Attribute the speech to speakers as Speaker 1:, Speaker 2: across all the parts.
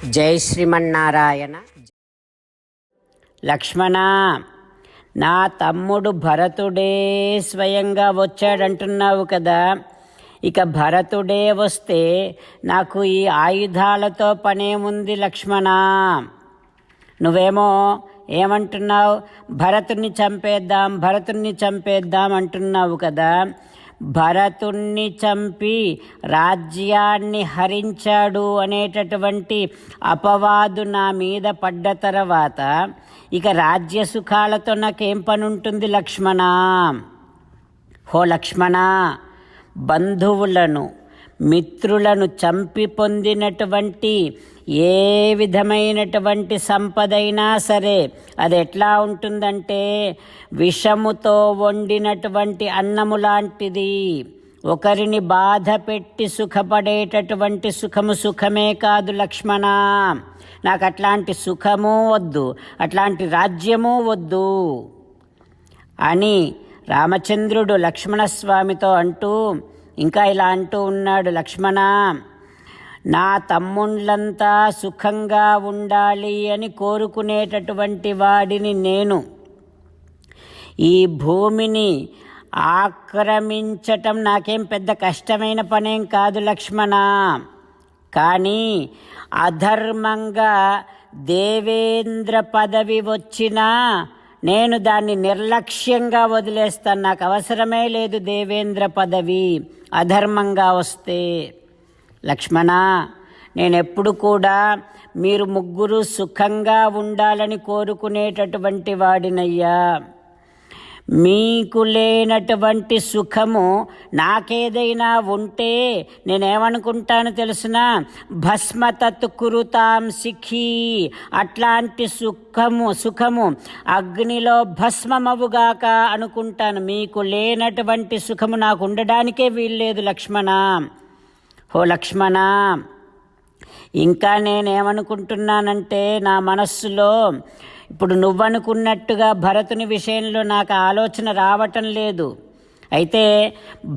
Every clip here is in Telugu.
Speaker 1: జై శ్రీమన్నారాయణ. లక్ష్మణ, నా తమ్ముడు భరతుడే స్వయంగా వచ్చాడంటున్నావు కదా, ఇక భరతుడే వస్తే నాకు ఈ ఆయుధాలతో పనేముంది లక్ష్మణ? నువ్వేమో ఏమంటున్నావు, భరతుణ్ణి చంపేద్దాం అంటున్నావు కదా. భరతుణ్ణి చంపి రాజ్యాన్ని హరించాడు అనేటటువంటి అపవాదు నా మీద పడ్డ తర్వాత ఇక రాజ్య సుఖాలతో నాకేం పని ఉంటుంది లక్ష్మణ? హో లక్ష్మణ, బంధువులను మిత్రులను చంపి పొందినటువంటి ఏ విధమైనటువంటి సంపదైనా సరే అది ఎట్లా ఉంటుందంటే విషముతో వండినటువంటి అన్నము లాంటిది. ఒకరిని బాధ పెట్టి సుఖపడేటటువంటి సుఖమే కాదు లక్ష్మణ. నాకు అట్లాంటి సుఖము వద్దు, అట్లాంటి రాజ్యము వద్దు అని రామచంద్రుడు లక్ష్మణస్వామితో అంటూ ఇంకా ఇలా అంటూ ఉన్నాడు. లక్ష్మణ, నా తమ్ముళ్ళంతా సుఖంగా ఉండాలి అని కోరుకునేటటువంటి వాడిని నేను. ఈ భూమిని ఆక్రమించటం నాకేం పెద్ద కష్టమైన పనేం కాదు లక్ష్మణ. కానీ అధర్మంగా దేవేంద్ర పదవి వచ్చినా నేను దాన్ని నిర్లక్ష్యంగా వదిలేస్తాను. నాకు అవసరమే లేదు దేవేంద్ర పదవి అధర్మంగా వస్తే. లక్ష్మణ, నేనెప్పుడు కూడా మీరు ముగ్గురు సుఖంగా ఉండాలని కోరుకునేటటువంటి వాడినయ్యా. మీకు లేనటువంటి సుఖము నాకేదైనా ఉంటే నేనేమనుకుంటాను తెలుసునా? భస్మతత్ కురుతాం సిఖీ, అట్లాంటి సుఖము అగ్నిలో భస్మమవుగాక అనుకుంటాను. మీకు లేనటువంటి సుఖము నాకు ఉండడానికే వీల్లేదు లక్ష్మణ. ఓ లక్ష్మణ, ఇంకా నేనేమనుకుంటున్నానంటే నా మనస్సులో ఇప్పుడు నువ్వనుకున్నట్టుగా భరతుని విషయంలో నాకు ఆలోచన రావటం లేదు. అయితే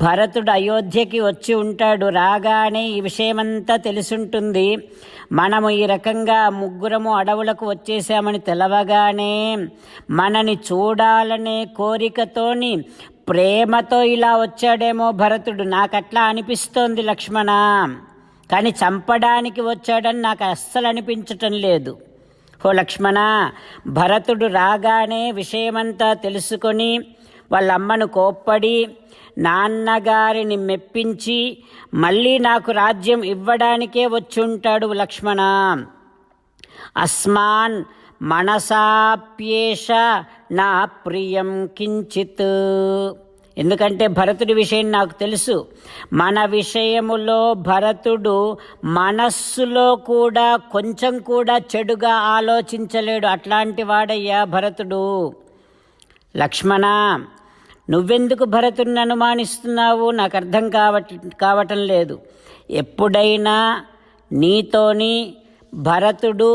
Speaker 1: భరతుడు అయోధ్యకి వచ్చి ఉంటాడు, రాగానే ఈ విషయమంతా తెలిసుంటుంది. మనము ఈ రకంగా ముగ్గురము అడవులకు వచ్చేసామని తెలవగానే మనని చూడాలనే కోరికతోని ప్రేమతో ఇలా వచ్చాడేమో భరతుడు, నాకట్లా అనిపిస్తోంది లక్ష్మణ. కానీ చంపడానికి వచ్చాడని నాకు అస్సలు అనిపించటం లేదు. ఓ లక్ష్మణ, భరతుడు రాగానే విషయమంతా తెలుసుకొని వాళ్ళమ్మను కోప్పడి నాన్నగారిని మెప్పించి మళ్ళీ నాకు రాజ్యం ఇవ్వడానికే వచ్చి ఉంటాడు లక్ష్మణ. అస్మాన్ మనసాప్యేష నా ప్రియం కించిత్. ఎందుకంటే భరతుడి విషయం నాకు తెలుసు. మన విషయములో భరతుడు మనస్సులో కూడా కొంచెం కూడా చెడుగా ఆలోచించలేడు. అట్లాంటి వాడయ్యా భరతుడు. లక్ష్మణ, నువ్వెందుకు భరతుడిని అనుమానిస్తున్నావు? నాకు అర్థం కావటం లేదు. ఎప్పుడైనా నీతోని భరతుడు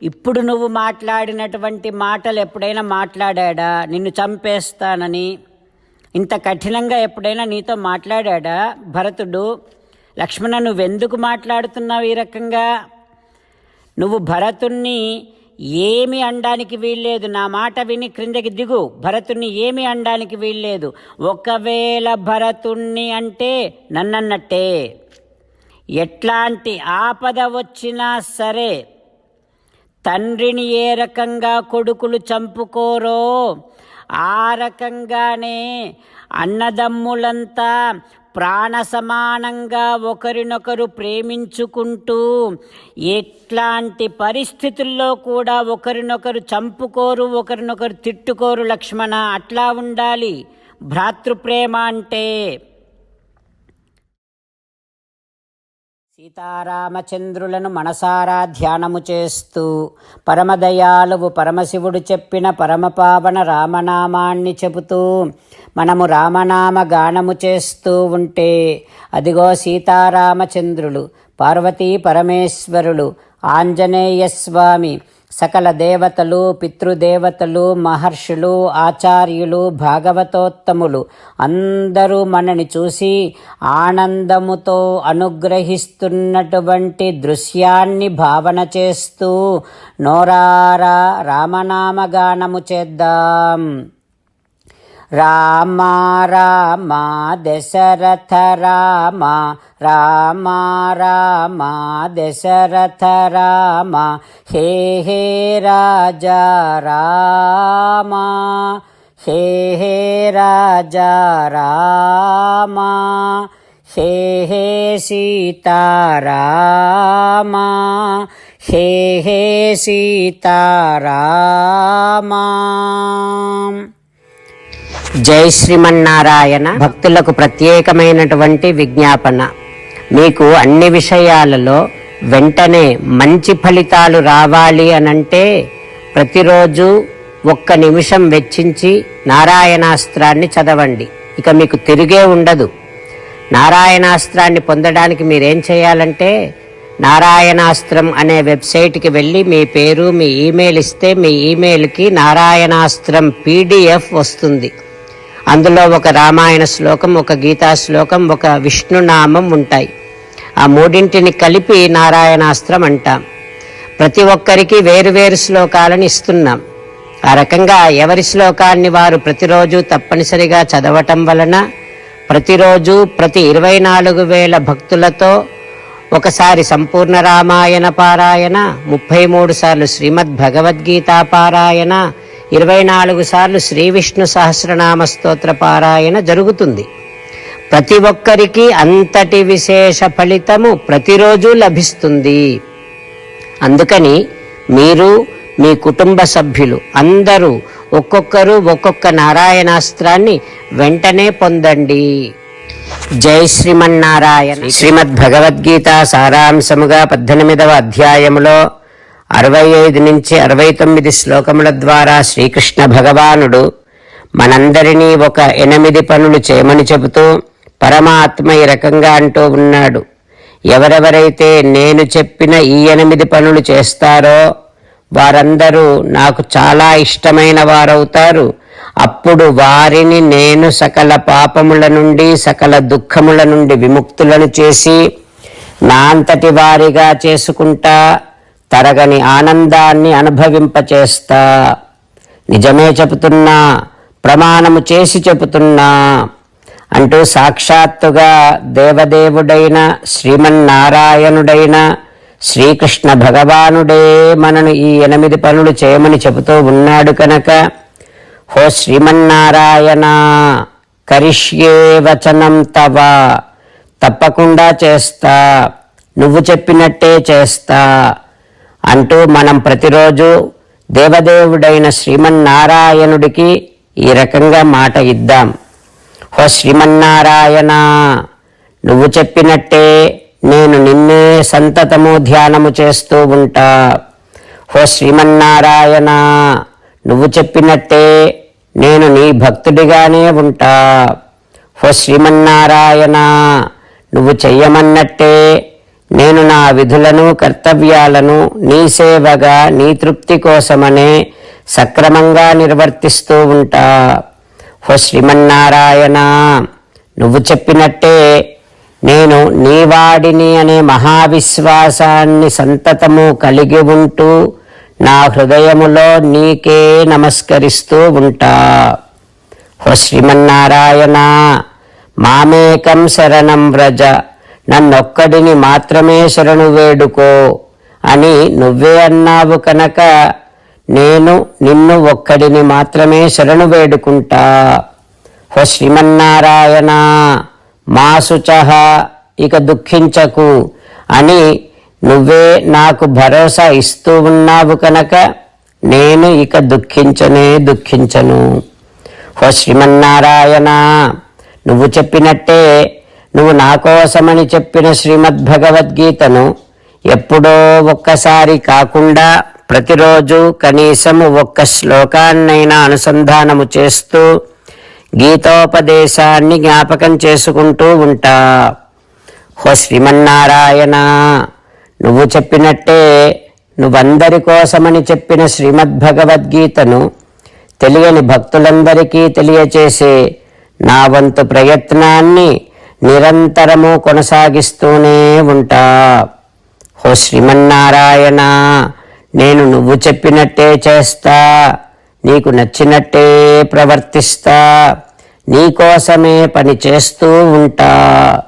Speaker 1: ఇప్పుడు నువ్వు మాట్లాడినటువంటి మాటలు ఎప్పుడైనా మాట్లాడా? నిన్ను చంపేస్తానని ఇంత కఠినంగా ఎప్పుడైనా నీతో మాట్లాడా భరతుడు? లక్ష్మణ, నువ్వెందుకు మాట్లాడుతున్నావు ఈ రకంగా? నువ్వు భరతుణ్ణి ఏమి అనడానికి వీల్లేదు. నా మాట విని క్రిందకి దిగు. భరతుణ్ణి ఏమి అనడానికి వీల్లేదు. ఒకవేళ భరతుణ్ణి అంటే నన్నన్నట్టే. ఎట్లాంటి ఆపద వచ్చినా సరే తండ్రిని ఏ రకంగా కొడుకులు చంపుకోరో ఆ రకంగానే అన్నదమ్ములంతా ప్రాణ సమానంగా ఒకరినొకరు ప్రేమించుకుంటూ ఎట్లాంటి పరిస్థితుల్లో కూడా ఒకరినొకరు చంపుకోరు, ఒకరినొకరు తిట్టుకోరు లక్ష్మణ. అట్లా ఉండాలి భ్రాతృప్రేమ అంటే. సీతారామచంద్రులను మనసారా ధ్యానము చేస్తూ పరమదయాలువు పరమశివుడు చెప్పిన పరమపావన రామనామాన్ని చెబుతూ మనము రామనామ గానము చేస్తూ ఉంటే అదిగో సీతారామచంద్రులు, పార్వతీ పరమేశ్వరులు, ఆంజనేయస్వామి సకల దేవతలు, పితృదేవతలు, మహర్షులు, ఆచార్యులు, భాగవతోత్తములు అందరూ మనని చూసి ఆనందముతో అనుగ్రహిస్తున్నటువంటి దృశ్యాన్ని భావన చేస్తూ నోరారా రామనామగానము చేద్దాం. రామ రామ దశరథ రామ, రామ రామ దశరథ రామ, హే హే రాజా రామ, హే హే రాజా రామ, హే హే సీతారామ, హే హే సీతారామ. జై శ్రీమన్నారాయణ. భక్తులకు ప్రత్యేకమైనటువంటి విజ్ఞాపన. మీకు అన్ని విషయాలలో వెంటనే మంచి ఫలితాలు రావాలి అనంటే ప్రతిరోజు 1 నిమిషం వెచ్చించి నారాయణాస్త్రాన్ని చదవండి. ఇక మీకు తిరిగే ఉండదు. నారాయణాస్త్రాన్ని పొందడానికి మీరేం చేయాలంటే నారాయణాస్త్రం అనే వెబ్సైట్కి వెళ్ళి మీ పేరు, మీ ఈమెయిల్ ఇస్తే మీ ఈమెయిల్కి నారాయణాస్త్రం PDF వస్తుంది. అందులో ఒక రామాయణ శ్లోకం, ఒక గీతా శ్లోకం, ఒక విష్ణునామం ఉంటాయి. ఆ మూడింటిని కలిపి నారాయణాస్త్రం అంటాం. ప్రతి ఒక్కరికి వేరువేరు శ్లోకాలను ఇస్తున్నాం. ఆ రకంగా ఎవరి శ్లోకాన్ని వారు ప్రతిరోజు తప్పనిసరిగా చదవటం వలన ప్రతిరోజు ప్రతి 24,000 భక్తులతో ఒకసారి సంపూర్ణ రామాయణ పారాయణ, 33 సార్లు శ్రీమద్ భగవద్గీత పారాయణ, 24 సార్లు శ్రీ విష్ణు సహస్రనామ స్తోత్ర పారాయణ జరుగుతుంది. ప్రతి ఒక్కరికి అంతటి విశేష ఫలితము ప్రతిరోజు లభిస్తుంది. అందుకని మీరు, మీ కుటుంబ సభ్యులు అందరూ ఒక్కొక్కరు ఒక్కొక్క నారాయణాస్త్రాన్ని వెంటనే పొందండి. జై శ్రీమన్నారాయణ. శ్రీమద్ భగవద్గీత సారాంశముగా 18వ అధ్యాయములో 65 నుంచి 69 శ్లోకముల ద్వారా శ్రీకృష్ణ భగవానుడు మనందరినీ ఒక 8 పనులు చేయమని చెబుతూ పరమాత్మ ఈ రకంగా అంటూ ఉన్నాడు. ఎవరెవరైతే నేను చెప్పిన ఈ 8 పనులు చేస్తారో వారందరూ నాకు చాలా ఇష్టమైన వారవుతారు. అప్పుడు వారిని నేను సకల పాపముల నుండి, సకల దుఃఖముల నుండి విముక్తులను చేసి నా అంతటి వారిగా చేసుకుంటా, తరగని ఆనందాన్ని అనుభవింపచేస్తా. నిజమే చెబుతున్నా, ప్రమాణము చేసి చెబుతున్నా అంటూ సాక్షాత్తుగా దేవదేవుడైన శ్రీమన్నారాయణుడైన శ్రీకృష్ణ భగవానుడే మనను ఈ 8 పనులు చేయమని చెబుతూ ఉన్నాడు కనుక, హో శ్రీమన్నారాయణ, కరిష్యే వచనం తవ, తప్పకుండా చేస్తా, నువ్వు చెప్పినట్టే చేస్తా అంటూ మనం ప్రతిరోజు దేవదేవుడైన శ్రీమన్నారాయణుడికి ఈ రకంగా మాట ఇద్దాం. హో శ్రీమన్నారాయణ, నువ్వు చెప్పినట్టే నేను నిన్నే సంతతము ధ్యానము చేస్తూ ఉంటా. హో శ్రీమన్నారాయణ, నువ్వు చెప్పినట్టే నేను నీ భక్తుడిగానే ఉంటా. హో శ్రీమన్నారాయణ, నువ్వు చెయ్యమన్నట్టే నేను నా విధులను, కర్తవ్యాలను నీ సేవగా, నీ తృప్తి కోసమనే సక్రమంగా నిర్వర్తిస్తూ ఉంటా. హో శ్రీమన్నారాయణ, నువ్వు చెప్పినట్టే నేను నీవాడిని అనే మహావిశ్వాసాన్ని సంతతము కలిగి ఉంటూ నా హృదయములో నీకే నమస్కరిస్తూ ఉంటా. హో శ్రీమన్నారాయణ, మామేకం శరణం వ్రజ, నన్నొక్కడిని మాత్రమే శరణు వేడుకో అని నువ్వే అన్నావు కనుక నేను నిన్ను ఒక్కడిని మాత్రమే శరణు వేడుకుంటా. హో శ్రీమన్నారాయణ, మా శుచః, ఇక దుఃఖించకు అని నువ్వే నాకు భరోసా ఇస్తూ ఉన్నావు కనుక నేను ఇక దుఃఖించను. హో శ్రీమన్నారాయణ, నువ్వు చెప్పినట్టే నువ్వు నా కోసమని చెప్పిన శ్రీమద్భగవద్గీతను ఎప్పుడో ఒక్కసారి కాకుండా ప్రతిరోజు కనీసము 1 శ్లోకాన్నైనా అనుసంధానము చేస్తూ గీతోపదేశాన్ని జ్ఞాపకం చేసుకుంటూ ఉంటా. హో శ్రీమన్నారాయణ, నువ్వు చెప్పినట్టే నువ్వందరి కోసమని చెప్పిన శ్రీమద్భగవద్గీతను తెలియని భక్తులందరికీ తెలియచేసే నా వంతు ప్రయత్నాన్ని నిరంతరము కొనసాగిస్తూనే ఉంటా. ఓ శ్రీమన్నారాయణ, నేను నువ్వు చెప్పినట్టే చేస్తా, నీకు నచ్చినట్టే ప్రవర్తిస్తా, నీకోసమే పని చేస్తూ ఉంటా.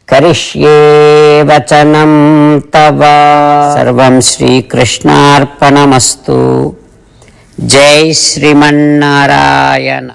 Speaker 1: కరిష్యే వచనం తవ. సర్వం శ్రీకృష్ణార్పణమస్తు. జై శ్రీమన్నారాయణ.